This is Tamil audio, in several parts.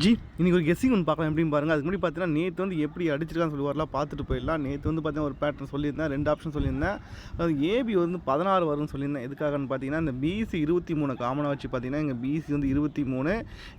ஜி இன்றைக்கி ஒரு கெஸ்ஸிங் ஒன்று பார்க்கலாம் எப்படின்னு பாருங்கள். அதுக்கு முன்னாடி பார்த்தீங்கன்னா நேற்று வந்து எப்படி அடிச்சிருக்கான்னு சொல்லி வரலாம் பார்த்துட்டு போயிடலாம். நேற்று வந்து பார்த்தீங்கன்னா ஒரு பேட்டர்ன் சொல்லியிருந்தேன், 2 ஆப்ஷன் சொல்லியிருந்தேன். அது ஏபி வந்து 16 வரும்னு சொல்லியிருந்தேன். எதுக்காகன்னு பார்த்தீங்கன்னா இந்த பிசி 23 காமனாக வச்சு பார்த்தீங்கன்னா இங்கே பிசி வந்து 23,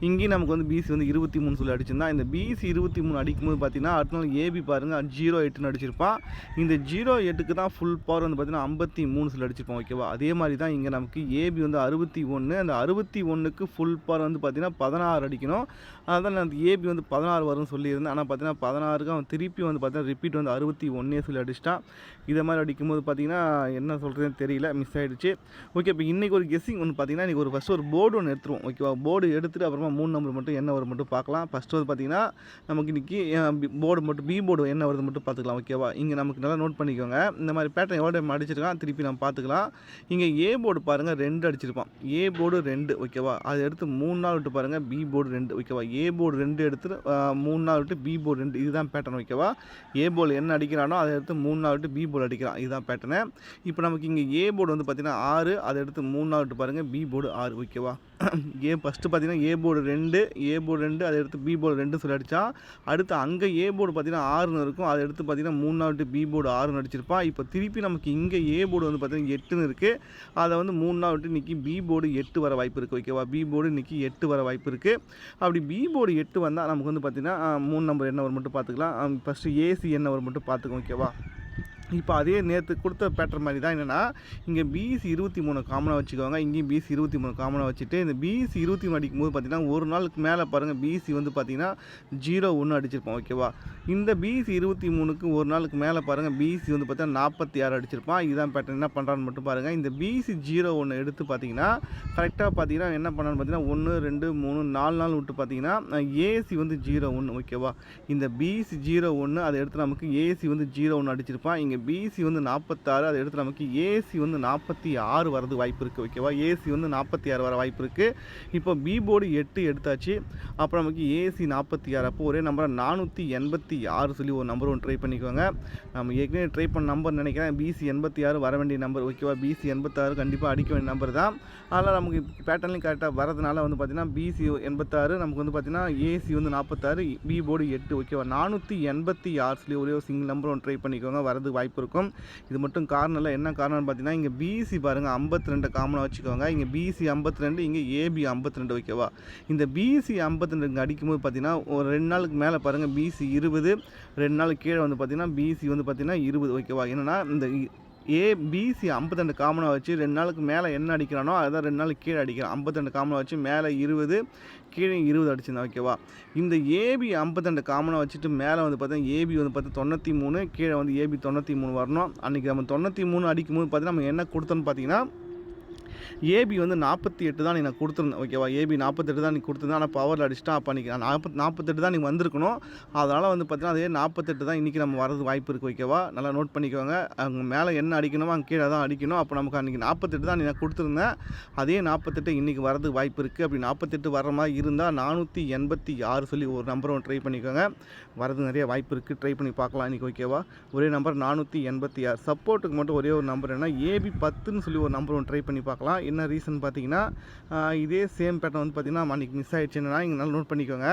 இங்கேயும் நமக்கு வந்து பிசி வந்து 23 சொல்லி அடிச்சிருந்தா. இந்த பிசி 23 அடிக்கும்போது பார்த்தீங்கன்னா அடுத்த நாள் ஏபி பாருங்கள் 08ன்னு அடிச்சிருப்பான். இந்த 08க்கு தான் ஃபுல் பவர் வந்து பார்த்தீங்கன்னா 53 சொல்லி அடிச்சிருப்போம். ஓகேவா? அதே மாதிரி தான் இங்கே நமக்கு ஏபி வந்து 61, அந்த 61க்கு ஃபுல் பவர் வந்து பார்த்தீங்கன்னா 16 அடிக்கணும். அதான் நான் ஏபி வந்து 16 வரும்னு சொல்லியிருந்தேன். ஆனால் பார்த்தீங்கன்னா 16க்கு அவன் திருப்பி வந்து பார்த்தீங்கன்னா ரிப்பீட் வந்து 61 சொல்லி அடிச்சிட்டான். இதை மாதிரி அடிக்கும்போது பார்த்தீங்கன்னா என்ன சொல்கிறதுன்னு தெரியல, மிஸ் ஆகிடுச்சு. ஓகே, இப்போ இன்றைக்கி ஒரு கெஸ்ஸிங் ஒன்று பார்த்தீங்கன்னா இன்றைக்கி ஃபஸ்ட்டு ஒரு போர்டு ஒன்று எடுத்துருவோம். ஓகேவா? போர்டு எடுத்துகிட்டு அப்புறமா 3 நம்பர் மட்டும் என்ன வரும் மட்டும் பார்க்கலாம். ஃபஸ்ட்டு வந்து பார்த்தீங்கன்னா நமக்கு இன்றைக்கி போர்டு மட்டும் பி போர்டு என்ன வருது மட்டும் பார்த்துக்கலாம். ஓகேவா? இங்கே நமக்கு நல்லா நோட் பண்ணிக்கோங்க. இந்த மாதிரி பேட்டர்ன் எவ்வளோ டைம் அடிச்சிருக்கான் திருப்பி நம்ம பார்த்துக்கலாம். இங்கே ஏ போர்டு பாருங்கள் 2 அடிச்சிருப்பான். A board 2. ஓகேவா? அதை எடுத்து 3 நாள் விட்டு பாருங்கள் பி போர்டு 2. ஓகேவா? ஏ போர்டு 2 எடுத்து 3 நாள் விட்டு பி போர்டு 2. இதுதான் பேட்டர்ன். ஓகேவா? ஏ போர்டு என்ன அடிக்கிறானோ அதை எடுத்து 3 நாள் விட்டு பி போர்டு அடிக்கிறான். இதுதான் பேட்டர்னு. இப்போ நமக்கு இங்கே ஏ போர்டு வந்து பார்த்தீங்கன்னா 6, அதை எடுத்து 3 நாள் விட்டு பாருங்கள் பி போர்டு 6. ஓகேவா? ஃபஸ்ட்டு பார்த்தீங்கன்னா ஏ போர்டு 2 அதை எடுத்து பி போர்டு 2 சொல்லி அடித்தா, அடுத்து அங்கே ஏ போர்டு பார்த்தீங்கன்னா 6ன்னு இருக்கும். அதை எடுத்து பார்த்தீங்கன்னா 3 நாள் விட்டு பி போர்டு 6ன்னு அடிச்சிருப்பான். இப்போ திருப்பி நமக்கு இங்கே ஏ போர்டு வந்து பார்த்தீங்கன்னா 8ன்னு இருக்குது. அதை வந்து 3 நாள் விட்டு இன்றைக்கி பி போர்டு 8 வர வாய்ப்பு இருக்குது. ஓகேவா? பி போர்டு இன்றைக்கி 8 வர வாய்ப்பு இருக்குது. அப்படி பி போர்டு 8 வந்தால் நமக்கு வந்து பார்த்தீங்கன்னா 3 நம்பர் என்ன வரும் மட்டும் பார்த்துக்கலாம். ஃபஸ்ட்டு ஏசி என்ன வரும் மட்டும் பார்த்துக்கோங்க. ஓகேவா? இப்போ அதே நேற்று கொடுத்த பேட்டர் மாதிரி தான். என்னென்னா இங்கே பிசி 23 காமனாக வச்சுக்கோங்க, இங்கேயும் பிசி 23 காமனாக வச்சுட்டு இந்த பிசி 23 அடிக்கும்போது பார்த்தீங்கன்னா ஒரு நாளுக்கு மேலே பாருங்கள் பிசி வந்து பார்த்தீங்கன்னா 01 அடிச்சிருப்பான். ஓகேவா? இந்த பிசி 23க்கு ஒரு நாளுக்கு மேலே பாருங்கள் பிசி வந்து பார்த்தீங்கன்னா 46 அடிச்சிருப்பான். இதுதான் பேட்டர். என்ன பண்ணுறான்னு மட்டும் பாருங்கள். இந்த பிசி 01 எடுத்து பார்த்தீங்கன்னா கரெக்டாக பார்த்தீங்கன்னா என்ன பண்ணான்னு பார்த்தீங்கன்னா 1 2 3 4 நாள் விட்டு பார்த்தீங்கன்னா ஏசி வந்து 01. ஓகேவா? இந்த பிசி 01 அதை எடுத்து நமக்கு ஏசி வந்து 01 அடிச்சிருப்பான். இங்கே பிசி வந்து 46, அதை எடுத்து நமக்கு ஏசி வந்து 46 வரது வாய்ப்பு இருக்குது. ஓகேவா? ஏசி வந்து 46 வர வாய்ப்பு இருக்குது. இப்போ பி போர்டு 8 எடுத்தாச்சு. அப்புறம் நமக்கு ஏசி 46. அப்போ ஒரே நம்பரை 486 சொல்லி ஒரு நம்பர் ஒன்று ட்ரை பண்ணிக்கோங்க. நம்ம ஏற்கனவே ட்ரை பண்ண நம்பர் நினைக்கிறேன். பிசி 86 வர வேண்டிய நம்பர். ஓகேவா? பிசி 86 கண்டிப்பாக அடிக்க வேண்டிய நம்பர் தான். அதனால் நமக்கு பேட்டர்ன்லையும் கரெக்டாக வரதுனால வந்து பார்த்திங்கன்னா பிசி 86 நமக்கு வந்து பார்த்திங்கன்னா ஏசி வந்து 46, பி போர்டு 8. ஓகேவா? 486 சொல்லி ஒரே ஒரு சிங்கிள் நம்பர் ஒன்று ட்ரை பண்ணிக்கோங்க. வரது வாய்ப்பு இருக்கும். இது மட்டும் காரணம் இல்லை. என்ன காரணம்னு பார்த்தீங்கன்னா இங்கே பிசி பாருங்கள் 52 காமனாக வச்சுக்கோங்க. இங்கே பிசி 52, இங்கே ஏபி 52. ஓகேவா? இந்த பிசி 52 இங்கே அடிக்கும்போது பார்த்தீங்கன்னா ஒரு 2 நாளுக்கு மேலே பாருங்கள் பிசி 20, 2 நாளுக்கு கீழே வந்து பார்த்தீங்கன்னா பிசி வந்து பார்த்தீங்கன்னா 20. ஓகேவா? என்னென்னா இந்த பிசி 52 காமனாக வச்சு 2 நாளுக்கு மேலே என்ன அடிக்கிறானோ அதுதான் 2 நாளுக்கு கீழே அடிக்கிறான். 52 காமனாக வச்சு மேலே 20, கீழே 20 அடிச்சிருந்தான். ஓகேவா? இந்த ஏபி 52 காமனாக வச்சுட்டு மேலே வந்து பார்த்தீங்கன்னா ஏபி வந்து பார்த்தா 93, கீழே வந்து ஏபி 93 வரணும். அன்றைக்கி நம்ம 93 அடிக்கும்போது பார்த்தீங்கன்னா நம்ம என்ன கொடுத்தோன்னு பார்த்தீங்கன்னா ஏபி வந்து 48 தான் நான் கொடுத்துருந்தேன். ஓகேவா? ஏபி 48 தான் நீ கொடுத்துருந்தேன். ஆனால் பவரில் அடிச்சிட்டா. அப்போ அன்றைக்கி 48 தான் நீங்கள் வந்திருக்கணும். அதனால் வந்து பார்த்தீங்கன்னா அதே 48 தான் இன்றைக்கி நம்ம வரது வாய்ப்பு இருக்குது. ஓகேவா? நல்லா நோட் பண்ணிக்கோங்க. அங்கே மேலே என்ன அடிக்கணுமோ அங்கே கீழே தான் அடிக்கணும். அப்போ நமக்கு அன்றைக்கி 48 தான் நான் கொடுத்துருந்தேன். அதே 48 இன்றைக்கி வரது வாய்ப்பு இருக்குது. அப்படி 48 வர மாதிரி இருந்தால் 486 சொல்லி ஒரு நம்பரை ட்ரை பண்ணிக்கோங்க. வரது நிறைய வாய்ப்பு இருக்குது. ட்ரை பண்ணி பார்க்கலாம் இன்றைக்கி. ஓகேவா? ஒரே நம்பர் 486. சப்போர்ட்டுக்கு மட்டும் ஒரே ஒரு நம்பர் என்ன, ஏபி 10ன்னு சொல்லி ஒரு நம்பர் ஒன்று ட்ரை பண்ணி பார்க்கலாம். என்ன ரீசன் பார்த்தீங்கன்னா இதே சேம் பேட்டர்ன் வந்து பார்த்தீங்கன்னா அன்றைக்கி மிஸ் ஆகிடுச்சு. என்னன்னா இங்கே நல்லா நோட் பண்ணிக்கோங்க.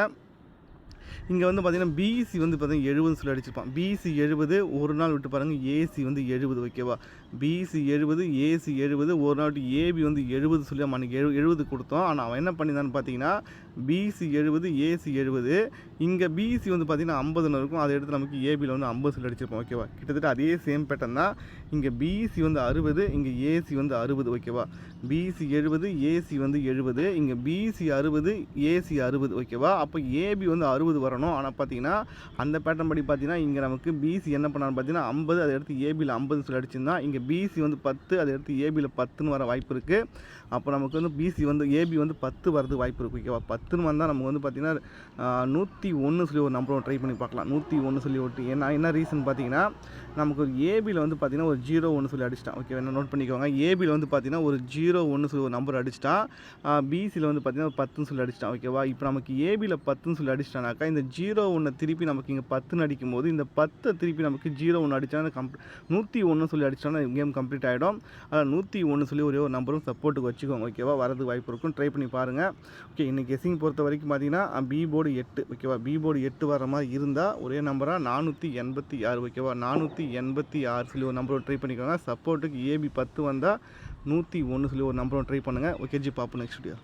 இங்கே வந்து பார்த்தீங்கன்னா பிசி வந்து பார்த்தீங்கன்னா 70 சொல்லி அடிச்சிருப்பான். பிசி 70 ஒரு நாள் விட்டு பாருங்கள் ஏசி வந்து 70. ஓகேவா? பிசி 70, ஏசி 70, ஒரு நாள் விட்டு ஏபி வந்து 70 சொல்லி நம்ம அன்றைக்கி 70 கொடுத்தோம். ஆனால் அவன் என்ன பண்ணியிருந்தான்னு பார்த்தீங்கன்னா பிசி 70, ஏசி 70, இங்கே பிசி வந்து பார்த்தீங்கன்னா 50 இருக்கும். அதை எடுத்து நமக்கு ஏபியில் வந்து 50 சொல்லி அடிச்சிருப்போம். ஓகேவா? கிட்டத்தட்ட அதே சேம் பேட்டர்ன் தான். இங்கே பிசி வந்து 60, இங்கே ஏசி வந்து 60. ஓகேவா? பிசி 70, ஏசி வந்து 70, இங்கே பிசி 60, ஏசி 60. ஓகேவா? அப்போ ஏபி வந்து 60 வரணும். ஆனால் பார்த்தீங்கன்னா அந்த பேட்டர்ன் படி பார்த்தீங்கன்னா இங்கே நமக்கு பிசி என்ன பண்ணான்னு பார்த்தீங்கன்னா 50, அதை எடுத்து ஏபியில் 50 சொல்லி அடிச்சிருந்தா. இங்கே பிசி வந்து 10, அதை எடுத்து ஏபியில் 10ன்னு வர வாய்ப்பு இருக்குது. அப்போ நமக்கு வந்து பிசி வந்து ஏபி வந்து 10 வரது வாய்ப்பு இருக்குது. ஓகேவா? 10ன்னு வந்தால் நமக்கு வந்து பார்த்திங்கன்னா 101 சொல்லி ஒரு நம்பரை ட்ரை பண்ணி பார்க்கலாம். 101 சொல்லி ஓட்டு. என்ன ரீசன் பார்த்தீங்கன்னா நமக்கு ஒரு ஏபியில் வந்து பார்த்திங்கன்னா ஒரு 01 சொல்லி அடிச்சிட்டான். ஓகே, என்ன நோட் பண்ணிக்கோங்க. ஏபியில் வந்து பார்த்திங்கன்னா ஒரு 01 சொல்லி ஒரு நம்பர் அடிச்சிட்டான். பிசியில் வந்து பார்த்திங்கன்னா 10ன்னு சொல்லி அடிச்சிட்டான். ஓகேவா? இப்போ நமக்கு ஏபியில் 10ன்னு சொல்லி அடிச்சிட்டானாக்கா இந்த 01 திருப்பி நமக்கு இங்கே 10ன்னு அடிக்கும்போது இந்த 10 திருப்பி நமக்கு 01 அடித்தானா 101 சொல்லி அடிச்சிட்டானா கேம் கம்ப்ளீட் ஆகிடும். அதான் 101 சொல்லி ஒரே ஒரு நம்பரும் சப்போர்ட்டுக்கு வச்சு வச்சுக்கோங்க. ஓகேவா, வரது வாய்ப்பு இருக்கும், ட்ரை பண்ணி பாருங்கள். ஓகே, இன்றைக்கி கெஸ்ஸிங் பொறுத்த வரைக்கும் பார்த்தீங்கன்னா பி போர்டு 8. ஓகேவா, பி போர்டு 8 வர மாதிரி இருந்தால் ஒரே நம்பராக 486. ஓகேவா, 486 சொல்லி ஒரு நம்பரோட ட்ரை பண்ணிக்கோங்க. சப்போர்ட்டுக்கு ஏபி 10 வந்தால் 101 சொல்லி ஒரு நம்பரோட ட்ரை பண்ணுங்கள். ஓகே ஜி, பார்ப்போம் நெக்ஸ்ட் வீடியோ.